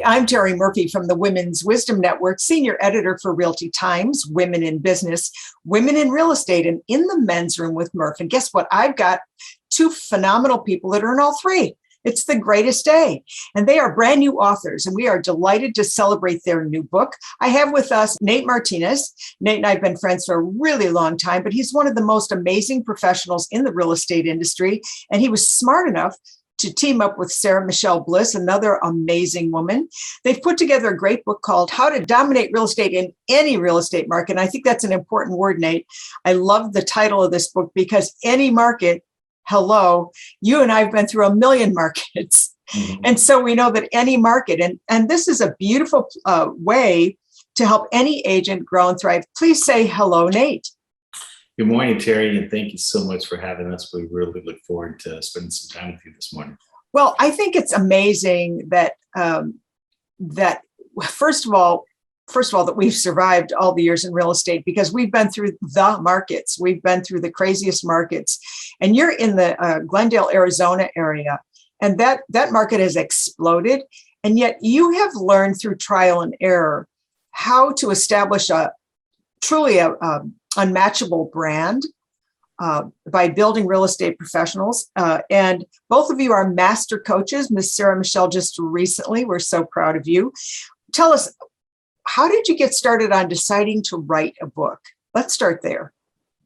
I'm Terri Murphy from the Women's Wisdom Network, senior editor for Realty Times, Women in Business, Women in Real Estate, and in the men's room with Murph. And guess what? I've got two phenomenal people that are in all three. It's the greatest day. And they are brand new authors, and we are delighted to celebrate their new book. I have with us Nate Martinez. Nate and I have been friends for a really long time, but he's one of the most amazing professionals in the real estate industry. And he was smart enough to team up with Sarah Michelle Bliss, another amazing woman. They've put together a great book called How to Dominate Real Estate in Any Real Estate Market. And I think that's an important word, Nate. I love the title of this book because any market, hello, you and I have been through a million markets. Mm-hmm. And so we know that any market, and this is a beautiful way to help any agent grow and thrive. Please say hello, Nate. Good morning, Terri, and thank you so much for having us. We really look forward to spending some time with you this morning. Well, I think it's amazing that first of all, that we've survived all the years in real estate because we've been through the markets. We've been through the craziest markets. And you're in the Glendale, Arizona area, and that market has exploded. And yet you have learned through trial and error how to establish a truly unmatchable brand by building real estate professionals. And both of you are master coaches. Miss Sarah Michelle just recently. We're so proud of you. Tell us, how did you get started on deciding to write a book? Let's start there.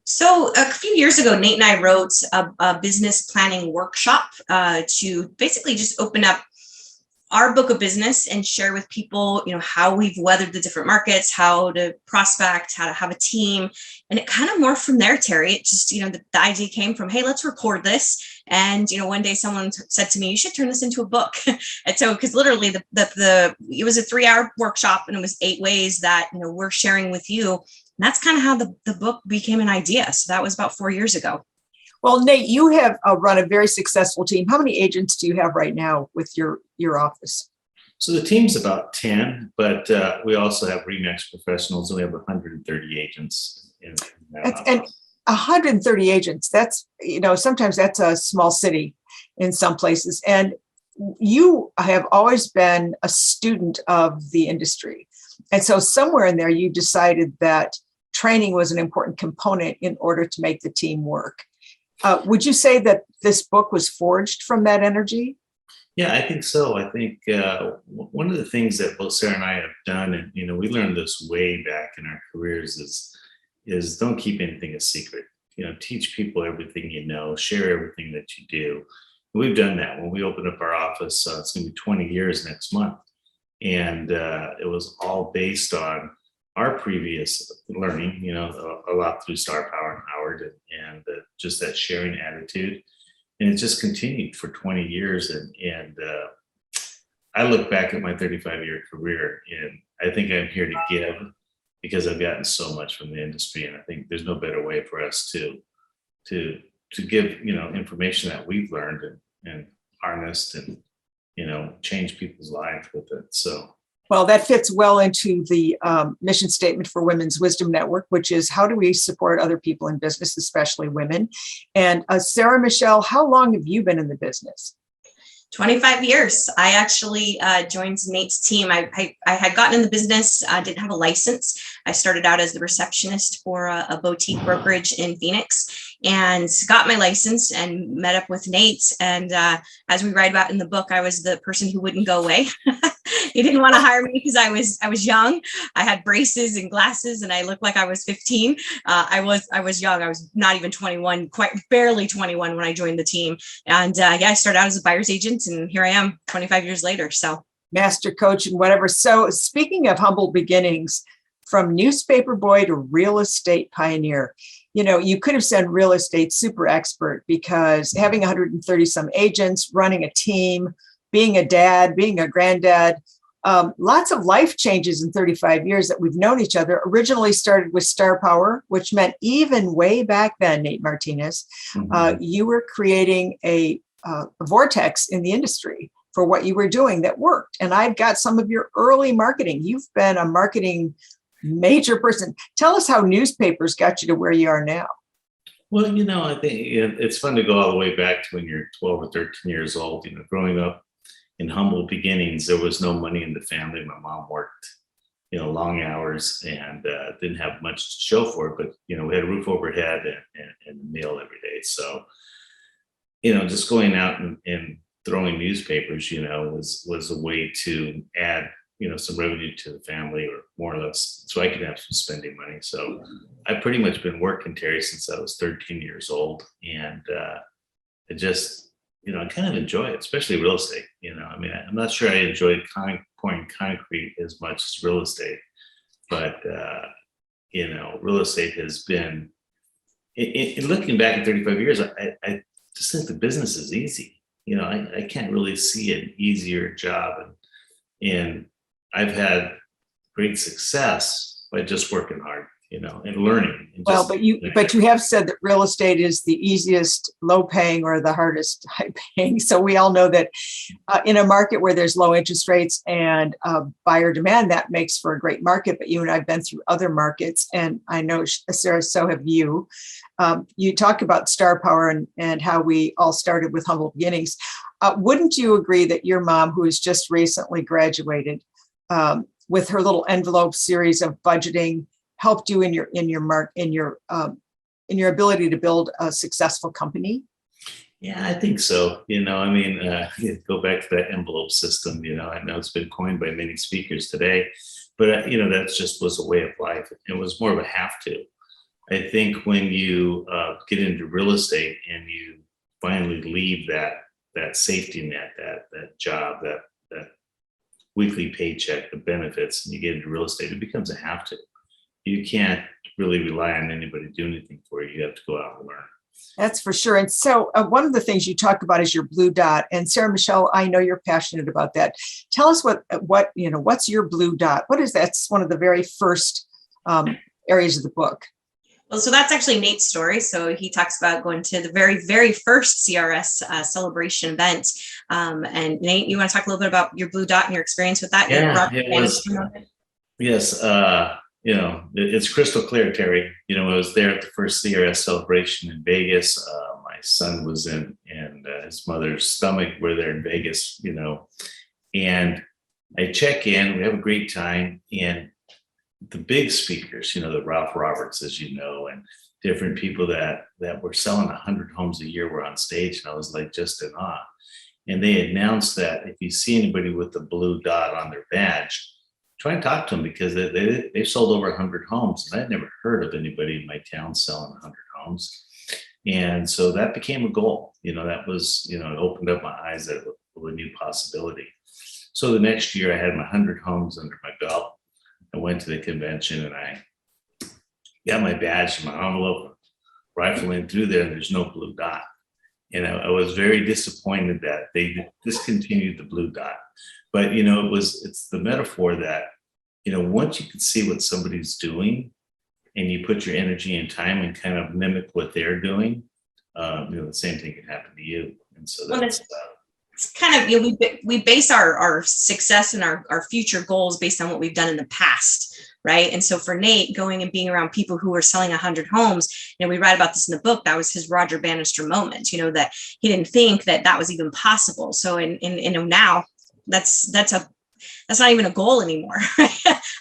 So a few years ago, Nate and I wrote a business planning workshop to basically just open up our book of business and share with people, how we've weathered the different markets, how to prospect, how to have a team. And it kind of morphed from there, Terri. It just, the idea came from, hey, let's record this. And, one day someone said to me, you should turn this into a book. And so, because literally it was a 3-hour workshop and it was 8 ways that, we're sharing with you. And that's kind of how the book became an idea. So that was about 4 years ago. Well, Nate, you have run a very successful team. How many agents do you have right now with your office? So the team's about 10, but we also have RE/MAX professionals, and we have 130 agents in that and 130 agents. That's, sometimes that's a small city in some places. And you have always been a student of the industry. And so somewhere in there, you decided that training was an important component in order to make the team work. Would you say that this book was forged from that energy? Yeah, I think so. I think one of the things that both Sarah and I have done, and we learned this way back in our careers, is don't keep anything a secret. Teach people everything you know, share everything that you do. And we've done that. When we opened up our office, it's going to be 20 years next month, and it was all based on our previous learning, a lot through Star Power and Howard, and just that sharing attitude. And it just continued for 20 years. And I look back at my 35-year career, and I think I'm here to give because I've gotten so much from the industry. And I think there's no better way for us to give, information that we've learned and harnessed and, change people's lives with it. So. Well, that fits well into the mission statement for Women's Wisdom Network, which is how do we support other people in business, especially women? And Sarah Michelle, how long have you been in the business? 25 years. I actually joined Nate's team. I had gotten in the business, didn't have a license. I started out as the receptionist for a boutique brokerage in Phoenix and got my license and met up with Nate. And as we write about in the book, I was the person who wouldn't go away. He didn't want to hire me because I was young. I had braces and glasses and I looked like I was 15. I was young. I was not even 21, quite barely 21 when I joined the team. And I started out as a buyer's agent and here I am 25 years later. So master coach and whatever. So speaking of humble beginnings, from newspaper boy to real estate pioneer, you could have said real estate super expert because having 130 some agents, running a team, being a dad, being a granddad, lots of life changes in 35 years that we've known each other. Originally started with Star Power, which meant even way back then, Nate Martinez, you were creating a vortex in the industry for what you were doing that worked. And I've got some of your early marketing. You've been a marketing major person. Tell us how newspapers got you to where you are now. Well, I think it's fun to go all the way back to when you're 12 or 13 years old. Growing up in humble beginnings, there was no money in the family. My mom worked, long hours and didn't have much to show for it, but, we had a roof overhead and a meal every day. So, just going out and throwing newspapers, was a way to add, some revenue to the family, or more or less, so I could have some spending money. So I've pretty much been working, Terry, since I was 13 years old. And I just, I kind of enjoy it, especially real estate. I'm not sure I enjoy pouring concrete as much as real estate, but, real estate has been, in looking back at 35 years, I just think the business is easy. I can't really see an easier job. And I've had great success by just working hard, and learning. And Well, but you have said that real estate is the easiest low paying or the hardest high paying. So we all know that in a market where there's low interest rates and buyer demand, that makes for a great market. But you and I've been through other markets, and I know, Sarah, so have you. You talk about star power and how we all started with humble beginnings. Wouldn't you agree that your mom, who has just recently graduated, with her little envelope series of budgeting, helped you in your ability to build a successful company? Yeah, I think so. Go back to that envelope system. I know it's been coined by many speakers today, but that just was a way of life. It was more of a have to. I think when you get into real estate and you finally leave that safety net, that job, that weekly paycheck, the benefits, and you get into real estate, it becomes a have to. You can't really rely on anybody to do anything for you. You have to go out and learn. That's for sure. And so one of the things you talk about is your blue dot. And Sarah Michelle, I know you're passionate about that. Tell us what's your blue dot? What is that? It's one of the very first areas of the book. Well, so that's actually Nate's story. So he talks about going to the very, very first CRS celebration event. And Nate, you want to talk a little bit about your blue dot and your experience with that? Yeah, it was. Yes. It's crystal clear, Terry. I was there at the first CRS celebration in Vegas. My son was in, and his mother's stomach were there in Vegas, and I check in, we have a great time. And the big speakers, the Ralph Roberts, as you know, and different people that were selling 100 homes a year were on stage. And I was like, just in awe. And they announced that if you see anybody with the blue dot on their badge, try and talk to them, because they sold over 100 homes. And I'd never heard of anybody in my town selling 100 homes. And so that became a goal. That was, it opened up my eyes to a new possibility. So the next year I had my 100 homes under my belt. I went to the convention and I got my badge and my envelope, rifling through there, and there's no blue dot. And I was very disappointed that they discontinued the blue dot. But, it's the metaphor that, once you can see what somebody's doing and you put your energy and time and kind of mimic what they're doing, the same thing can happen to you. And so that's it's kind of, we base our success and our future goals based on what we've done in the past, right? And so for Nate, going and being around people who are selling 100 homes, we write about this in the book. That was his Roger Bannister moment, that he didn't think that was even possible. So now that's not even a goal anymore, right?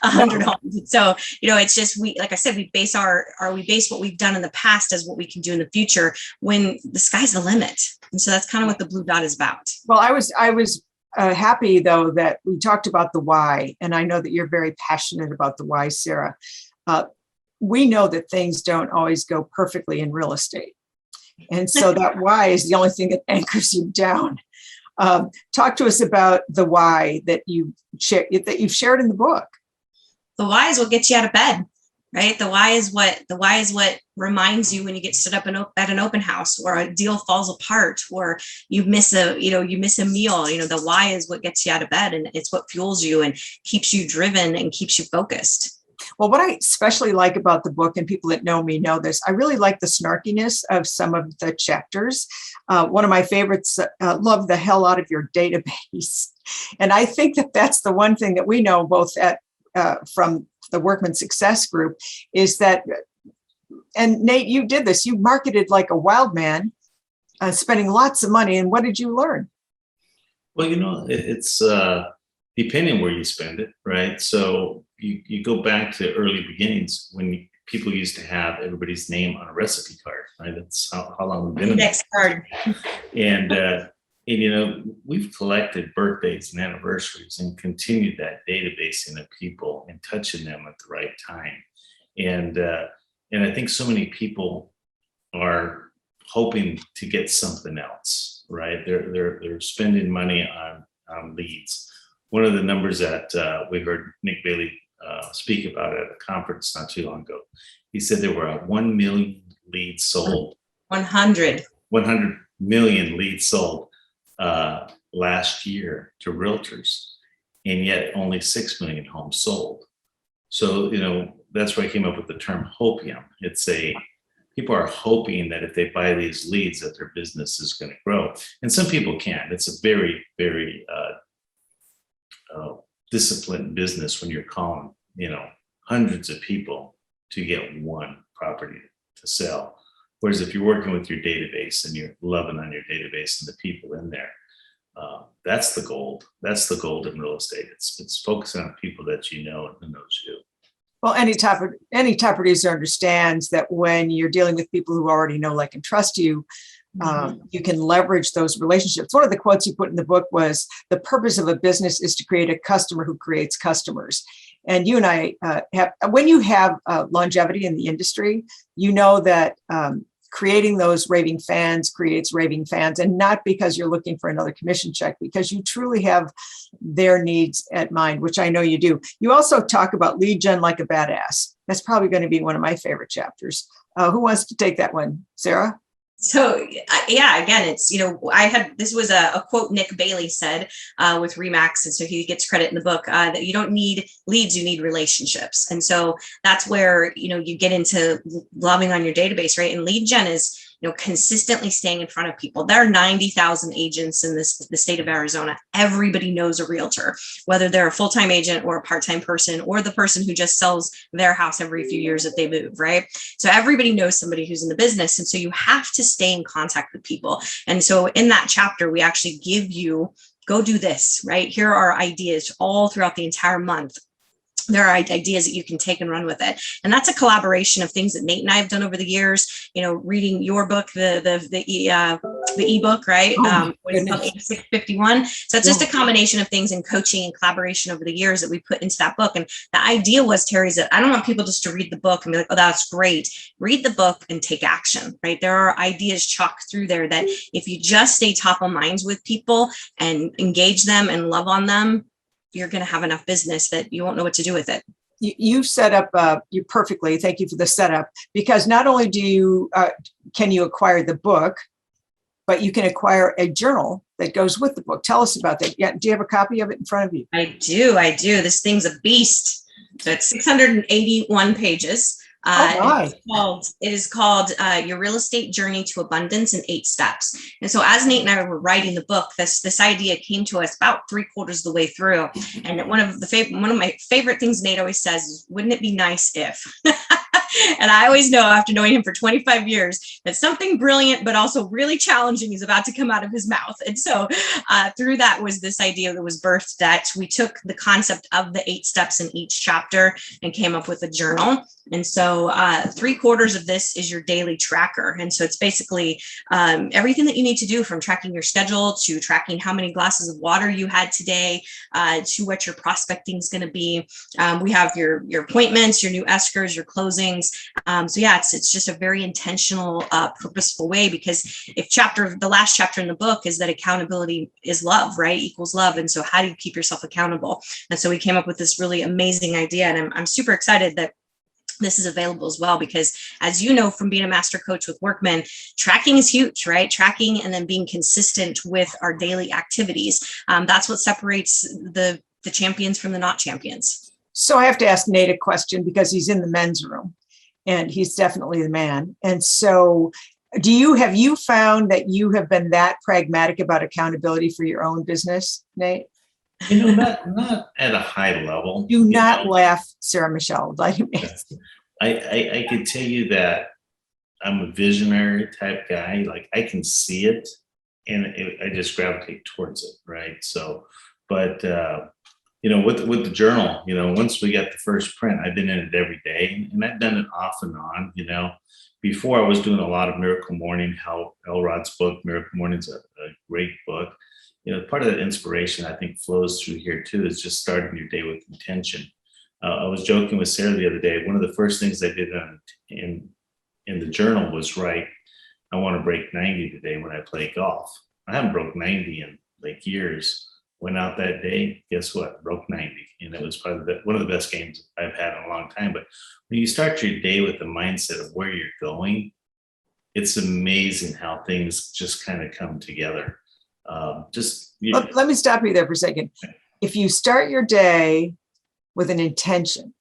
100 homes. So, it's just, like I said, we base what we've done in the past as what we can do in the future, when the sky's the limit. And so that's kind of what the blue dot is about. Well, I was happy, though, that we talked about the why. And I know that you're very passionate about the why, Sarah. We know that things don't always go perfectly in real estate. And so that why is the only thing that anchors you down. Talk to us about the why that you've shared in the book. The why is what gets you out of bed, right? The why is what reminds you when you get stood up at an open house, or a deal falls apart, or you miss a meal. The why is what gets you out of bed, and it's what fuels you and keeps you driven and keeps you focused. Well, what I especially like about the book, and people that know me know this, I really like the snarkiness of some of the chapters. One of my favorites, love the hell out of your database. And I think that that's the one thing that we know both from the Workman Success Group is that, and Nate, you did this, you marketed like a wild man, spending lots of money. And what did you learn? Well, it's depending where you spend it, right? So you go back to early beginnings when people used to have everybody's name on a recipe card, right? That's how long we've been in Next card. And we've collected birthdays and anniversaries and continued that databasing of people and touching them at the right time. And I think so many people are hoping to get something else, right? They're spending money on leads. One of the numbers that we heard Nick Bailey speak about at a conference not too long ago, he said there were 1 million leads sold. 100 million leads sold last year to realtors, and yet only 6 million homes sold. So, that's where I came up with the term hopium. People are hoping that if they buy these leads that their business is going to grow. And some people can. It's a very, very disciplined business when you're calling, hundreds of people to get one property to sell. Whereas if you're working with your database and you're loving on your database and the people in there, that's the gold. That's the gold in real estate. It's focusing on people that you know and who knows you. Well, any top producer understands that when you're dealing with people who already know, like, and trust you, you can leverage those relationships. One of the quotes you put in the book was, "The purpose of a business is to create a customer who creates customers." And you and I when you have longevity in the industry, you know that creating those raving fans creates raving fans, and not because you're looking for another commission check, because you truly have their needs at mind, which I know you do. You also talk about lead gen like a badass. That's probably going to be one of my favorite chapters. Who wants to take that one? Sarah? So yeah, again, it's, this was a quote Nick Bailey said with Remax. And so he gets credit in the book that you don't need leads, you need relationships. And so that's where, you get into loving on your database, right? And lead gen is, consistently staying in front of people. There are 90,000 agents in the state of Arizona. Everybody knows a realtor, whether they're a full-time agent or a part-time person, or the person who just sells their house every few years that they move, right? So everybody knows somebody who's in the business. And so you have to stay in contact with people. And so in that chapter, we actually give you, go do this, right? Here are ideas all throughout the entire month. There are ideas that you can take and run with it. And that's a collaboration of things that Nate and I have done over the years, reading your book, the ebook, right? It's called 8651. So it's just a combination of things and coaching and collaboration over the years that we put into that book. And the idea was, Terri, that I don't want people just to read the book and be like, oh, that's great. Read the book and take action, right? There are ideas chocked through there that if you just stay top of minds with people and engage them and love on them, you're going to have enough business that you won't know what to do with it. You set up you perfectly. Thank you for the setup, because not only can you acquire the book, but you can acquire a journal that goes with the book. Tell us about that. Yeah, do you have a copy of it in front of you? I do. This thing's a beast. So it's 681 pages. It is called Your Real Estate Journey to Abundance in 8 Steps. And so as Nate and I were writing the book, this idea came to us about 3/4 of the way through. And one of my favorite things Nate always says is, wouldn't it be nice if? And I always know, after knowing him for 25 years, that something brilliant but also really challenging is about to come out of his mouth. And so through that was this idea that was birthed, that we took the concept of the 8 steps in each chapter and came up with a journal. And so 3/4 of this is your daily tracker. And so it's basically everything that you need to do, from tracking your schedule to tracking how many glasses of water you had today, to what your prospecting is going to be. We have your appointments, your new escrows, your closings. So yeah, it's just a very intentional, purposeful way, because the last chapter in the book is that accountability is love, right? Equals love. And so how do you keep yourself accountable? And so we came up with this really amazing idea, and I'm super excited that this is available as well, because as you know, from being a master coach with Workman, tracking is huge, right? Tracking and then being consistent with our daily activities. That's what separates the champions from the not champions. So I have to ask Nate a question, because he's in the men's room and he's definitely the man. And so have you found that you have been that pragmatic about accountability for your own business, Nate? Not at a high level. Do not laugh, Sarah Michelle. I can tell you that I'm a visionary type guy. Like, I can see it I just gravitate towards it, right? So, but with the journal, once we got the first print, I've been in it every day, and I've done it off and on. Before I was doing a lot of Miracle Morning. Hal Elrod's book, Miracle Morning's a great book. Part of that inspiration I think flows through here too, is just starting your day with intention. I was joking with Sarah the other day. One of the first things I did in the journal was write, I want to break 90 today when I play golf. I haven't broke 90 in like years. Went out that day, guess what? Broke 90. And it was probably one of the best games I've had in a long time. But when you start your day with the mindset of where you're going, it's amazing how things just kind of come together. Let me stop you there for a second. If you start your day with an intention.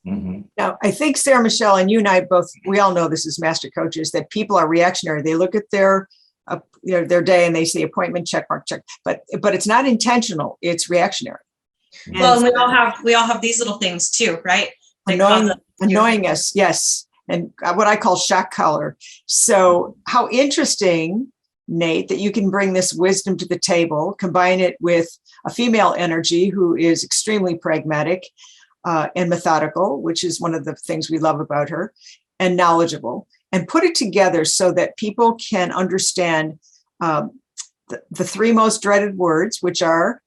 Mm-hmm. Now, I think Sarah Michelle and you and I both, we all know this as master coaches, that people are reactionary. They look at their day and they say appointment, check mark, check, but it's not intentional. It's reactionary. Well, and we all have these little things too, right? Annoying us. Yes. And what I call shock collar. So how interesting, Nate, that you can bring this wisdom to the table, combine it with a female energy who is extremely pragmatic and methodical, which is one of the things we love about her, and knowledgeable, and put it together so that people can understand the three most dreaded words, which are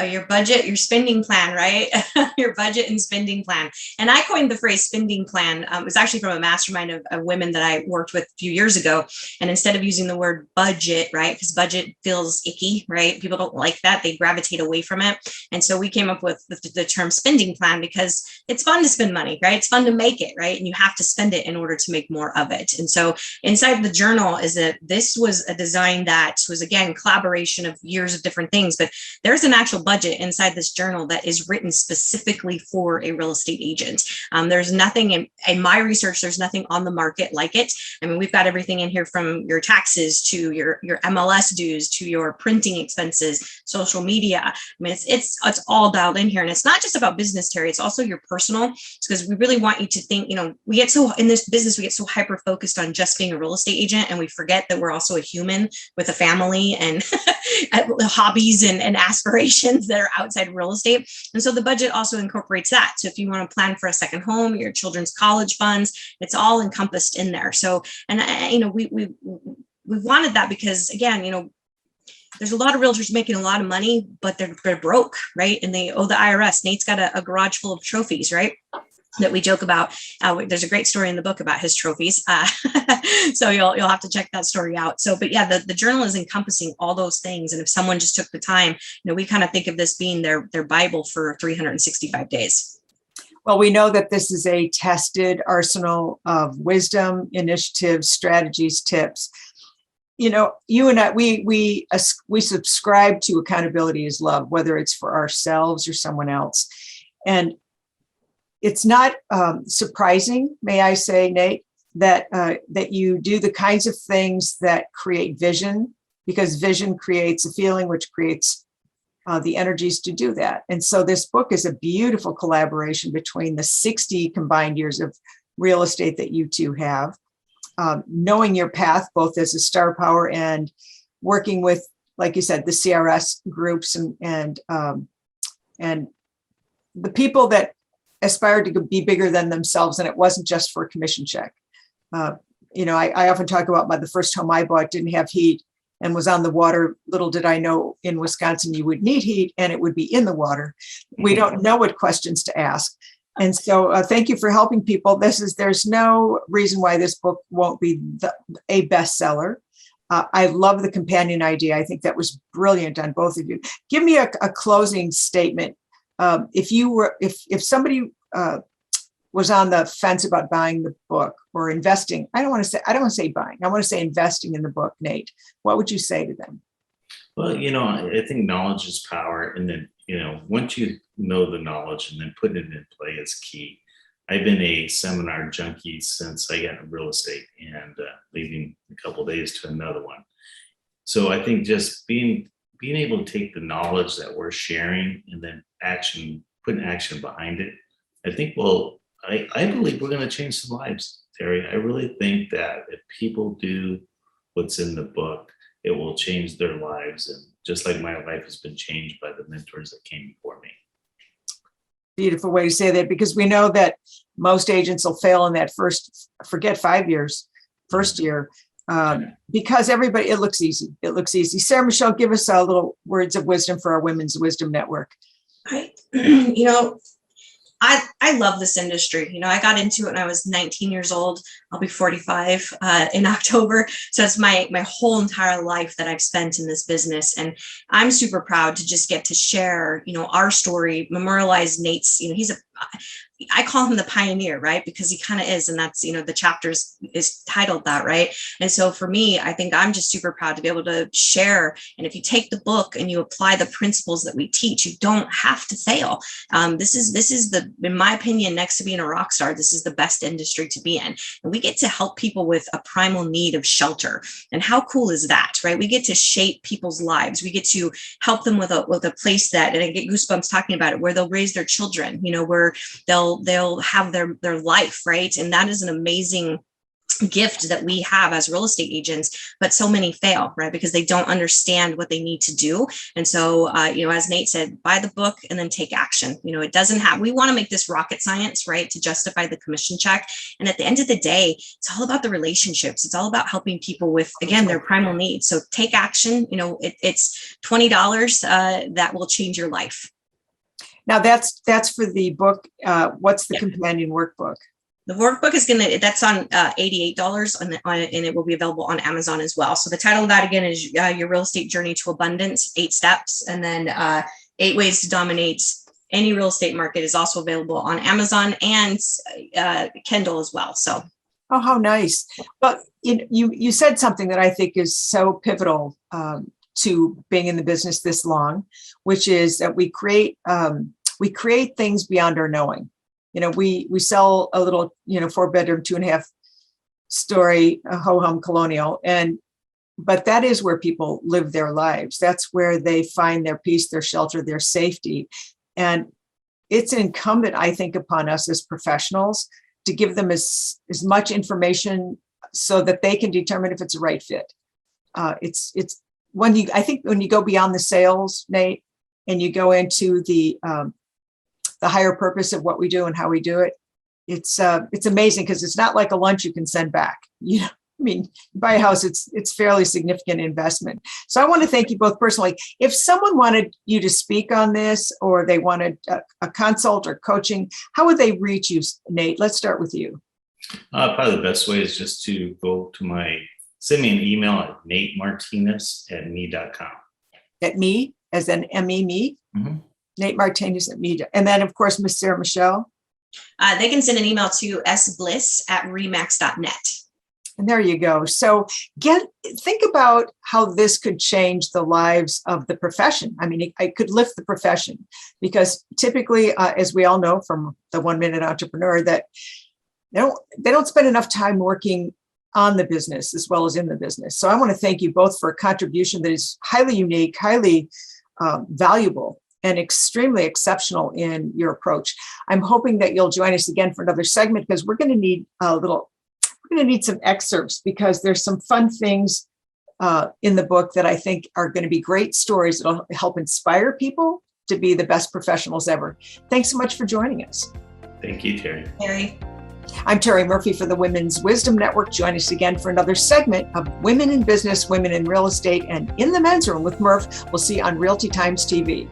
your budget, your spending plan, right? Your budget and spending plan. And I coined the phrase spending plan. It was actually from a mastermind of women that I worked with a few years ago. And instead of using the word budget, right? Because budget feels icky, right? People don't like that. They gravitate away from it. And so we came up with the term spending plan because it's fun to spend money, right? It's fun to make it, right? And you have to spend it in order to make more of it. And so inside the journal is that this was a design that was, again, collaboration of years of different things, but there's an actual budget inside this journal that is written specifically for a real estate agent. There's nothing in my research, there's nothing on the market like it. I mean, we've got everything in here from your taxes to your MLS dues to your printing expenses, social media. I mean, it's all dialed in here. And it's not just about business, Terri, it's also your personal, because we really want you to think, we get so in this business, we get so hyper focused on just being a real estate agent. And we forget that we're also a human with a family and hobbies and aspirations that are outside real estate. And so the budget also incorporates that. So if you want to plan for a second home, your children's college funds, it's all encompassed in there. So, and we wanted that because, again, there's a lot of realtors making a lot of money, but they're broke, right? And they owe the IRS. Nate's got a garage full of trophies, right? That we joke about. There's a great story in the book about his trophies. So you'll have to check that story out. So, but yeah, the journal is encompassing all those things. And if someone just took the time, we kind of think of this being their Bible for 365 days. Well, we know that this is a tested arsenal of wisdom, initiatives, strategies, tips. You and I, we subscribe to accountability as love, whether it's for ourselves or someone else. And it's not surprising, may I say, Nate, that you do the kinds of things that create vision, because vision creates a feeling, which creates the energies to do that. And so this book is a beautiful collaboration between the 60 combined years of real estate that you two have, knowing your path, both as a star power and working with, like you said, the CRS groups and the people that aspired to be bigger than themselves, and it wasn't just for a commission check. I often talk about the first home I bought didn't have heat and was on the water. Little did I know in Wisconsin you would need heat and it would be in the water. We don't know what questions to ask. And so thank you for helping people. There's no reason why this book won't be a bestseller. I love the companion idea. I think that was brilliant on both of you. Give me a closing statement. If somebody was on the fence about buying the book or investing, I don't want to say buying. I want to say investing in the book, Nate. What would you say to them? Well, I think knowledge is power. And then, once you know the knowledge and then put it in play is key. I've been a seminar junkie since I got into real estate and leaving a couple of days to another one. So I think just being able to take the knowledge that we're sharing and then put action behind it, I think, I believe we're going to change some lives, Terri. I really think that if people do what's in the book, it will change their lives. And just like my life has been changed by the mentors that came before me. Beautiful way to say that, because we know that most agents will fail in that forget 5 years, first year, because everybody, it looks easy. It looks easy. Sarah Michelle, give us a little words of wisdom for our Women's Wisdom Network. I love this industry. I got into it when I was 19 years old. I'll be 45 in October. So it's my whole entire life that I've spent in this business. And I'm super proud to just get to share, our story, memorialize Nate's, I call him the pioneer, right? Because he kind of is. And that's, the chapters is titled that, right? And so for me, I think I'm just super proud to be able to share. And if you take the book and you apply the principles that we teach, you don't have to fail. This is in my opinion, next to being a rock star, this is the best industry to be in. And we get to help people with a primal need of shelter. And how cool is that, right? We get to shape people's lives. We get to help them with a place that, and I get goosebumps talking about it, where they'll raise their children, where they'll have their life, right? And that is an amazing gift that we have as real estate agents, but so many fail, right? Because they don't understand what they need to do. And so, as Nate said, buy the book and then take action. It doesn't have, we want to make this rocket science, right? To justify the commission check. And at the end of the day, it's all about the relationships. It's all about helping people with, again, their primal needs. So take action. It's $20 that will change your life. Now that's for the book. What's the companion workbook? The workbook is that's on $88 and it will be available on Amazon as well. So the title of that again is Your Real Estate Journey to Abundance, 8 Steps, and then 8 Ways to Dominate Any Real Estate Market is also available on Amazon and Kindle as well. So. Oh, how nice. But you said something that I think is so pivotal to being in the business this long, which is that we create things beyond our knowing. We sell a little, 4-bedroom, 2.5-story ho-hum colonial. But that is where people live their lives. That's where they find their peace, their shelter, their safety. And it's incumbent, I think, upon us as professionals to give them as much information so that they can determine if it's a right fit. It's when you go beyond the sales, Nate, and you go into the higher purpose of what we do and how we do it, it's amazing, because it's not like a lunch you can send back. You buy a house, it's fairly significant investment. So I want to thank you both personally. If someone wanted you to speak on this, or they wanted a consult or coaching, how would they reach you, Nate? Let's start with you. Probably the best way is just to go to send me an email at natemartinez@me.com. At me, as in M-E, me? Mm-hmm. Nate Martinez at me. And then, of course, Miss Sarah Michelle. They can send an email to sbliss@remax.net. And there you go. So think about how this could change the lives of the profession. It could lift the profession, because typically, as we all know from the 1 Minute Entrepreneur, that they don't spend enough time working on the business as well as in the business. So I want to thank you both for a contribution that is highly unique, highly valuable, and extremely exceptional in your approach. I'm hoping that you'll join us again for another segment, because we're going to need some excerpts, because there's some fun things in the book that I think are going to be great stories that'll help inspire people to be the best professionals ever. Thanks so much for joining us. Thank you, Terri. Terri. I'm Terri Murphy for the Women's Wisdom Network. Join us again for another segment of Women in Business, Women in Real Estate, and In the Men's Room with Murph. We'll see you on Realty Times TV.